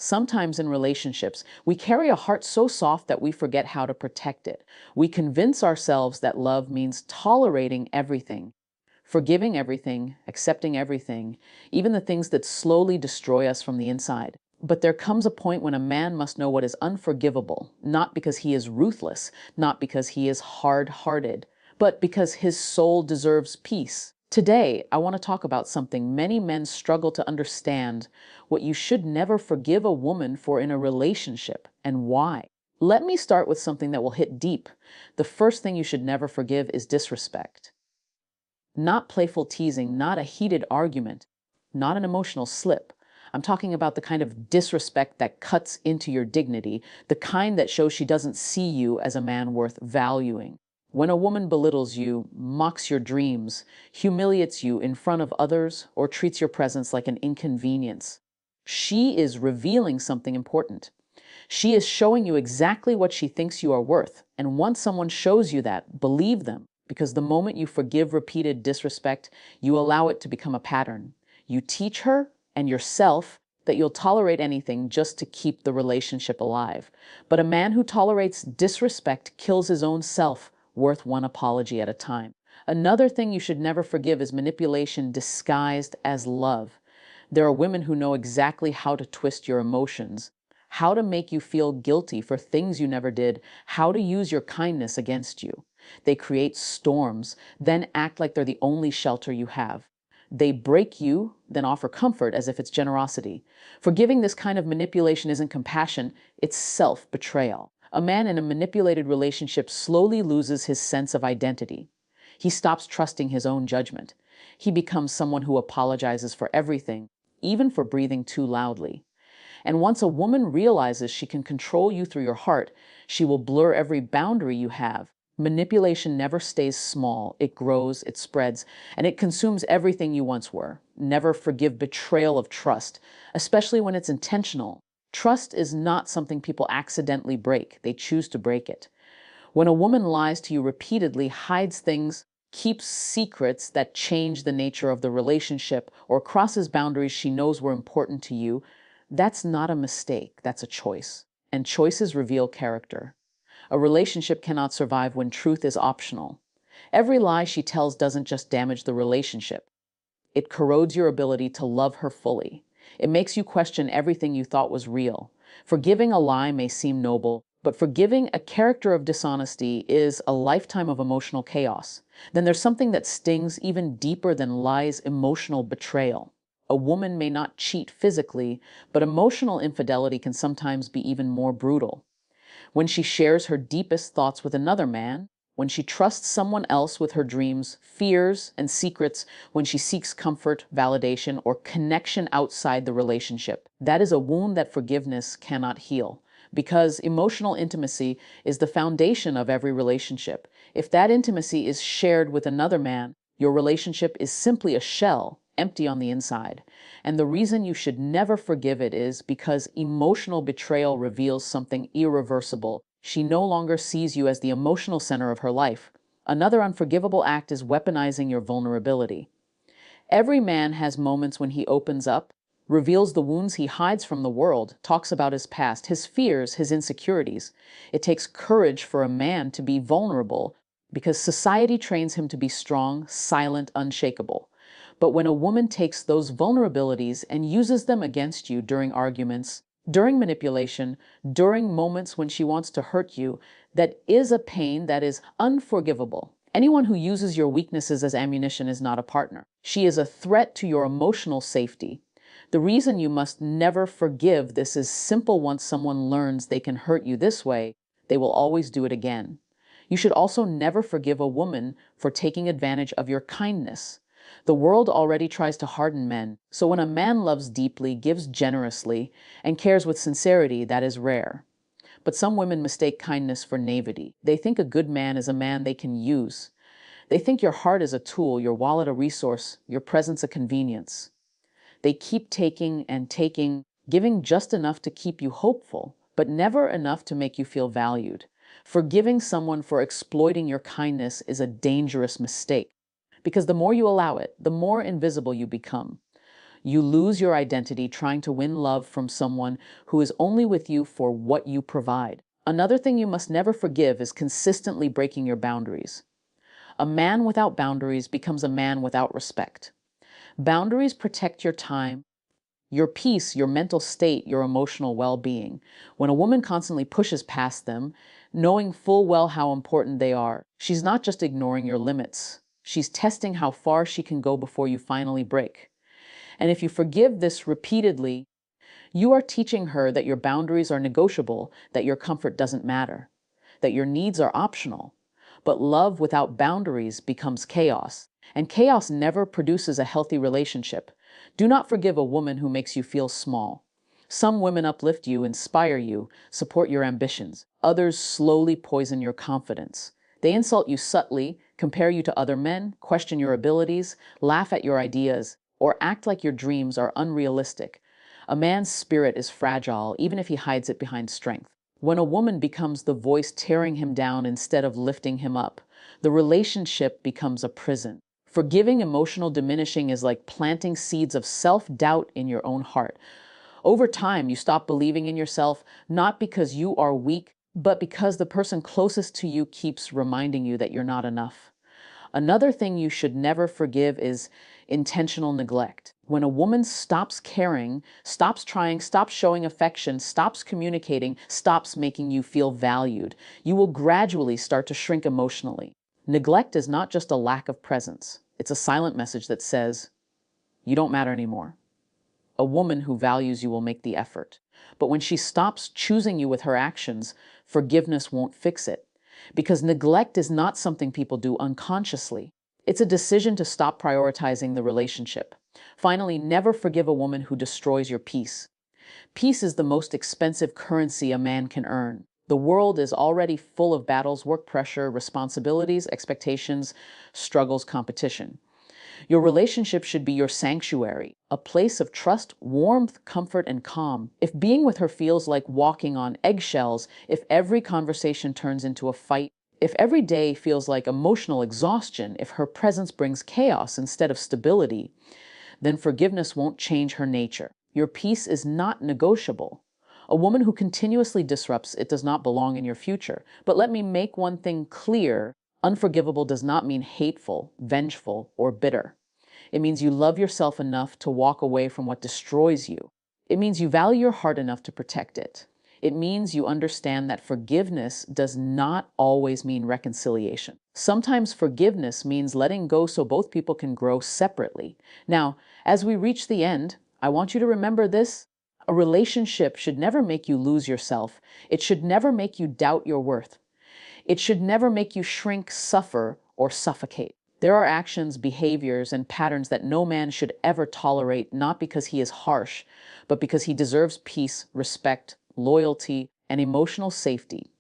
Sometimes in relationships, we carry a heart so soft that we forget how to protect it. We convince ourselves that love means tolerating everything, forgiving everything, accepting everything, even the things that slowly destroy us from the inside. But there comes a point when a man must know what is unforgivable, not because he is ruthless, not because he is hard-hearted, but because his soul deserves peace. Today, I want to talk about something many men struggle to understand: what you should never forgive a woman for in a relationship, and why. Let me start with something that will hit deep. The first thing you should never forgive is disrespect. Not playful teasing, not a heated argument, not an emotional slip. I'm talking about the kind of disrespect that cuts into your dignity, the kind that shows she doesn't see you as a man worth valuing. When a woman belittles you, mocks your dreams, humiliates you in front of others, or treats your presence like an inconvenience, she is revealing something important. She is showing you exactly what she thinks you are worth. And once someone shows you that, believe them, because the moment you forgive repeated disrespect, you allow it to become a pattern. You teach her and yourself that you'll tolerate anything just to keep the relationship alive. But a man who tolerates disrespect kills his own self, worth one apology at a time. Another thing you should never forgive is manipulation disguised as love. There are women who know exactly how to twist your emotions, how to make you feel guilty for things you never did, how to use your kindness against you. They create storms, then act like they're the only shelter you have. They break you, then offer comfort as if it's generosity. Forgiving this kind of manipulation isn't compassion, it's self-betrayal. A man in a manipulated relationship slowly loses his sense of identity. He stops trusting his own judgment. He becomes someone who apologizes for everything, even for breathing too loudly. And once a woman realizes she can control you through your heart, she will blur every boundary you have. Manipulation never stays small. It grows, it spreads, and it consumes everything you once were. Never forgive betrayal of trust, especially when it's intentional. Trust is not something people accidentally break. They choose to break it. When a woman lies to you repeatedly, hides things, keeps secrets that change the nature of the relationship, or crosses boundaries she knows were important to you, that's not a mistake, that's a choice. And choices reveal character. A relationship cannot survive when truth is optional. Every lie she tells doesn't just damage the relationship, it corrodes your ability to love her fully. It makes you question everything you thought was real. Forgiving a lie may seem noble, but forgiving a character of dishonesty is a lifetime of emotional chaos. Then there's something that stings even deeper than lies: emotional betrayal. A woman may not cheat physically, but emotional infidelity can sometimes be even more brutal. When she shares her deepest thoughts with another man, when she trusts someone else with her dreams, fears, and secrets, when she seeks comfort, validation, or connection outside the relationship, that is a wound that forgiveness cannot heal. Because emotional intimacy is the foundation of every relationship. If that intimacy is shared with another man, your relationship is simply a shell, empty on the inside. And the reason you should never forgive it is because emotional betrayal reveals something irreversible. She no longer sees you as the emotional center of her life. Another unforgivable act is weaponizing your vulnerability. Every man has moments when he opens up, reveals the wounds he hides from the world, talks about his past, his fears, his insecurities. It takes courage for a man to be vulnerable because society trains him to be strong, silent, unshakable. But when a woman takes those vulnerabilities and uses them against you during arguments, during manipulation, during moments when she wants to hurt you, that is a pain that is unforgivable. Anyone who uses your weaknesses as ammunition is not a partner. She is a threat to your emotional safety. The reason you must never forgive this is simple: once someone learns they can hurt you this way, they will always do it again. You should also never forgive a woman for taking advantage of your kindness. The world already tries to harden men, so when a man loves deeply, gives generously, and cares with sincerity, that is rare. But some women mistake kindness for naivety. They think a good man is a man they can use. They think your heart is a tool, your wallet a resource, your presence a convenience. They keep taking and taking, giving just enough to keep you hopeful, but never enough to make you feel valued. Forgiving someone for exploiting your kindness is a dangerous mistake, because the more you allow it, the more invisible you become. You lose your identity trying to win love from someone who is only with you for what you provide. Another thing you must never forgive is consistently breaking your boundaries. A man without boundaries becomes a man without respect. Boundaries protect your time, your peace, your mental state, your emotional well-being. When a woman constantly pushes past them, knowing full well how important they are, she's not just ignoring your limits. She's testing how far she can go before you finally break. And if you forgive this repeatedly, you are teaching her that your boundaries are negotiable, that your comfort doesn't matter, that your needs are optional. But love without boundaries becomes chaos, and chaos never produces a healthy relationship. Do not forgive a woman who makes you feel small. Some women uplift you, inspire you, support your ambitions. Others slowly poison your confidence. They insult you subtly, compare you to other men, question your abilities, laugh at your ideas, or act like your dreams are unrealistic. A man's spirit is fragile, even if he hides it behind strength. When a woman becomes the voice tearing him down instead of lifting him up, the relationship becomes a prison. Forgiving emotional diminishing is like planting seeds of self-doubt in your own heart. Over time, you stop believing in yourself, not because you are weak, but because the person closest to you keeps reminding you that you're not enough. Another thing you should never forgive is intentional neglect. When a woman stops caring, stops trying, stops showing affection, stops communicating, stops making you feel valued, you will gradually start to shrink emotionally. Neglect is not just a lack of presence. It's a silent message that says, you don't matter anymore. A woman who values you will make the effort. But when she stops choosing you with her actions, forgiveness won't fix it. Because neglect is not something people do unconsciously. It's a decision to stop prioritizing the relationship. Finally, never forgive a woman who destroys your peace. Peace is the most expensive currency a man can earn. The world is already full of battles, work pressure, responsibilities, expectations, struggles, competition. Your relationship should be your sanctuary, a place of trust, warmth, comfort, and calm. If being with her feels like walking on eggshells, if every conversation turns into a fight, if every day feels like emotional exhaustion, if her presence brings chaos instead of stability, then forgiveness won't change her nature. Your peace is not negotiable. A woman who continuously disrupts it does not belong in your future. But let me make one thing clear. Unforgivable does not mean hateful, vengeful, or bitter. It means you love yourself enough to walk away from what destroys you. It means you value your heart enough to protect it. It means you understand that forgiveness does not always mean reconciliation. Sometimes forgiveness means letting go so both people can grow separately. Now, as we reach the end, I want you to remember this. A relationship should never make you lose yourself. It should never make you doubt your worth. It should never make you shrink, suffer, or suffocate. There are actions, behaviors, and patterns that no man should ever tolerate, not because he is harsh, but because he deserves peace, respect, loyalty, and emotional safety.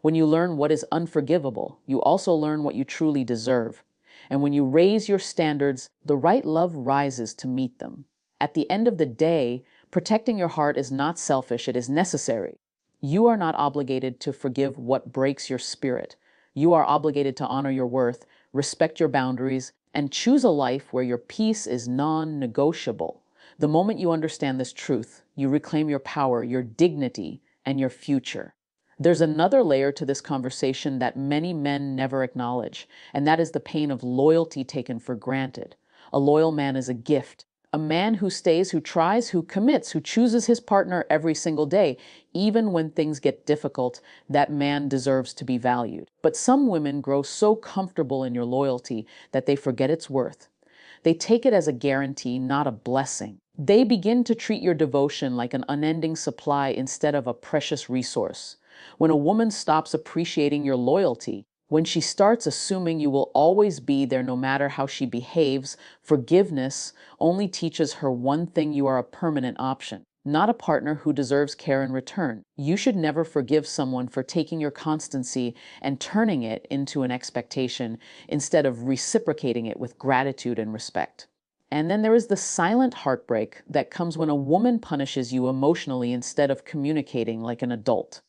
When you learn what is unforgivable, you also learn what you truly deserve. And when you raise your standards, the right love rises to meet them. At the end of the day, protecting your heart is not selfish, it is necessary. You are not obligated to forgive what breaks your spirit. You are obligated to honor your worth, respect your boundaries, and choose a life where your peace is non-negotiable. The moment you understand this truth, you reclaim your power, your dignity, and your future. There's another layer to this conversation that many men never acknowledge, and that is the pain of loyalty taken for granted. A loyal man is a gift. A man who stays, who tries, who commits, who chooses his partner every single day, even when things get difficult, that man deserves to be valued. But some women grow so comfortable in your loyalty that they forget its worth. They take it as a guarantee, not a blessing. They begin to treat your devotion like an unending supply instead of a precious resource. When a woman stops appreciating your loyalty, when she starts assuming you will always be there no matter how she behaves, forgiveness only teaches her one thing: you are a permanent option, not a partner who deserves care in return. You should never forgive someone for taking your constancy and turning it into an expectation instead of reciprocating it with gratitude and respect. And then there is the silent heartbreak that comes when a woman punishes you emotionally instead of communicating like an adult.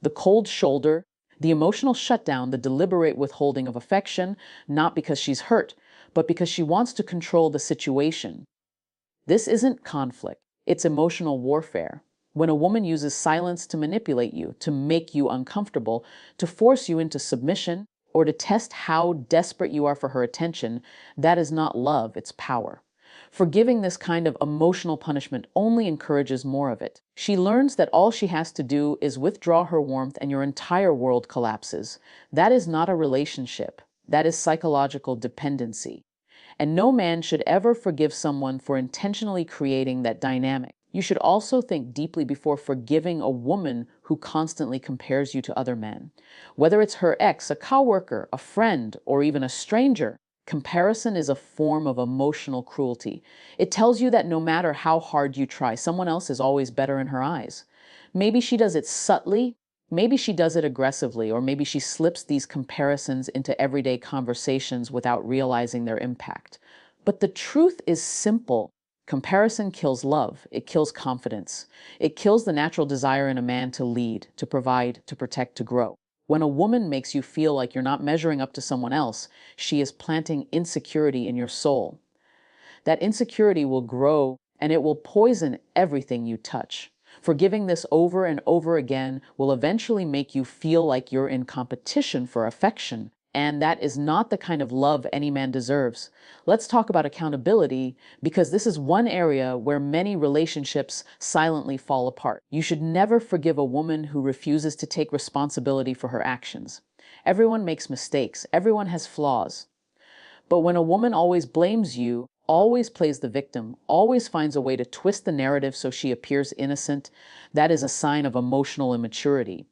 The cold shoulder, the emotional shutdown, the deliberate withholding of affection, not because she's hurt, but because she wants to control the situation. This isn't conflict, it's emotional warfare. When a woman uses silence to manipulate you, to make you uncomfortable, to force you into submission, or to test how desperate you are for her attention, that is not love, it's power. Forgiving this kind of emotional punishment only encourages more of it. She learns that all she has to do is withdraw her warmth and your entire world collapses. That is not a relationship. That is psychological dependency. And no man should ever forgive someone for intentionally creating that dynamic. You should also think deeply before forgiving a woman who constantly compares you to other men. Whether it's her ex, a coworker, a friend, or even a stranger, comparison is a form of emotional cruelty. It tells you that no matter how hard you try, someone else is always better in her eyes. Maybe she does it subtly, maybe she does it aggressively, or maybe she slips these comparisons into everyday conversations without realizing their impact. But the truth is simple. Comparison kills love. It kills confidence. It kills the natural desire in a man to lead, to provide, to protect, to grow. When a woman makes you feel like you're not measuring up to someone else, she is planting insecurity in your soul. That insecurity will grow and it will poison everything you touch. Forgiving this over and over again will eventually make you feel like you're in competition for affection. And that is not the kind of love any man deserves. Let's talk about accountability because this is one area where many relationships silently fall apart. You should never forgive a woman who refuses to take responsibility for her actions. Everyone makes mistakes, everyone has flaws. But when a woman always blames you, always plays the victim, always finds a way to twist the narrative so she appears innocent, that is a sign of emotional immaturity.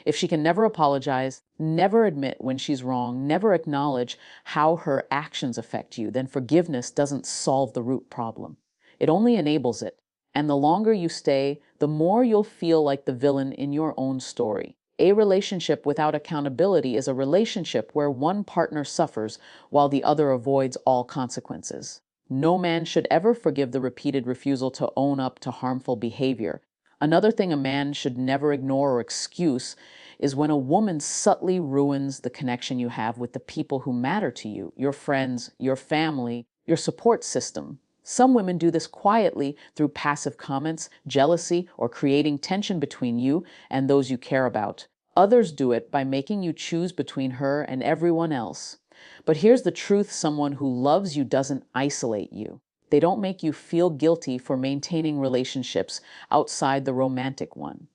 If she can never apologize, never admit when she's wrong, never acknowledge how her actions affect you, then forgiveness doesn't solve the root problem. It only enables it. And the longer you stay, the more you'll feel like the villain in your own story. A relationship without accountability is a relationship where one partner suffers while the other avoids all consequences. No man should ever forgive the repeated refusal to own up to harmful behavior. Another thing a man should never ignore or excuse is when a woman subtly ruins the connection you have with the people who matter to you, your friends, your family, your support system. Some women do this quietly through passive comments, jealousy, or creating tension between you and those you care about. Others do it by making you choose between her and everyone else. But here's the truth: someone who loves you doesn't isolate you. They don't make you feel guilty for maintaining relationships outside the romantic one.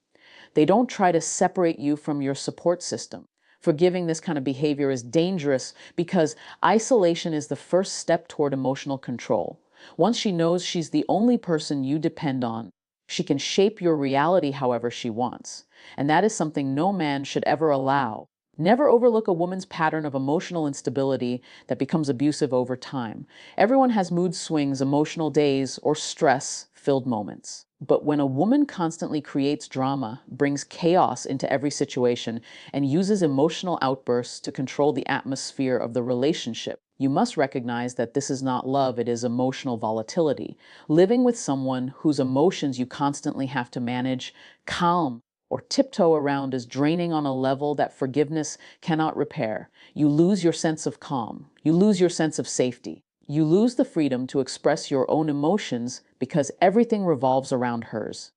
They don't try to separate you from your support system. Forgiving this kind of behavior is dangerous because isolation is the first step toward emotional control. Once she knows she's the only person you depend on, she can shape your reality however she wants. And that is something no man should ever allow. Never overlook a woman's pattern of emotional instability that becomes abusive over time. Everyone has mood swings, emotional days, or stress-filled moments. But when a woman constantly creates drama, brings chaos into every situation, and uses emotional outbursts to control the atmosphere of the relationship, you must recognize that this is not love, it is emotional volatility. Living with someone whose emotions you constantly have to manage, calm, or tiptoe around is draining on a level that forgiveness cannot repair. You lose your sense of calm. You lose your sense of safety. You lose the freedom to express your own emotions because everything revolves around hers.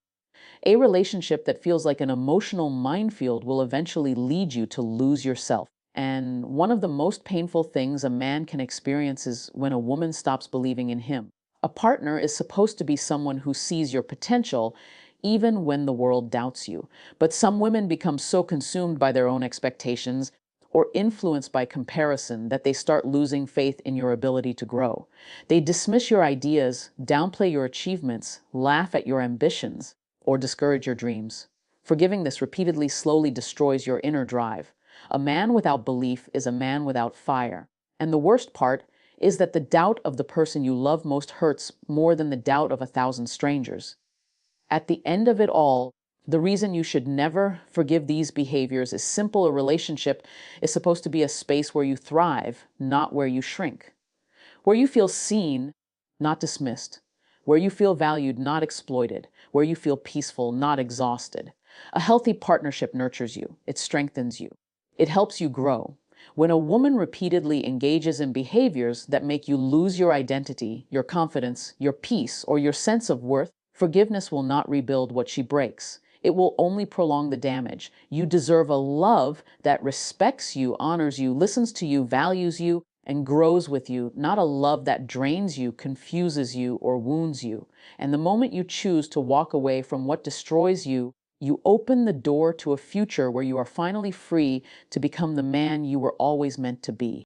A relationship that feels like an emotional minefield will eventually lead you to lose yourself. And one of the most painful things a man can experience is when a woman stops believing in him. A partner is supposed to be someone who sees your potential even when the world doubts you. But some women become so consumed by their own expectations or influenced by comparison that they start losing faith in your ability to grow. They dismiss your ideas, downplay your achievements, laugh at your ambitions, or discourage your dreams. Forgiving this repeatedly slowly destroys your inner drive. A man without belief is a man without fire. And the worst part is that the doubt of the person you love most hurts more than the doubt of 1,000 strangers. At the end of it all, the reason you should never forgive these behaviors is simple. A relationship is supposed to be a space where you thrive, not where you shrink. Where you feel seen, not dismissed. Where you feel valued, not exploited. Where you feel peaceful, not exhausted. A healthy partnership nurtures you. It strengthens you. It helps you grow. When a woman repeatedly engages in behaviors that make you lose your identity, your confidence, your peace, or your sense of worth, forgiveness will not rebuild what she breaks. It will only prolong the damage. You deserve a love that respects you, honors you, listens to you, values you, and grows with you, not a love that drains you, confuses you, or wounds you. And the moment you choose to walk away from what destroys you, you open the door to a future where you are finally free to become the man you were always meant to be.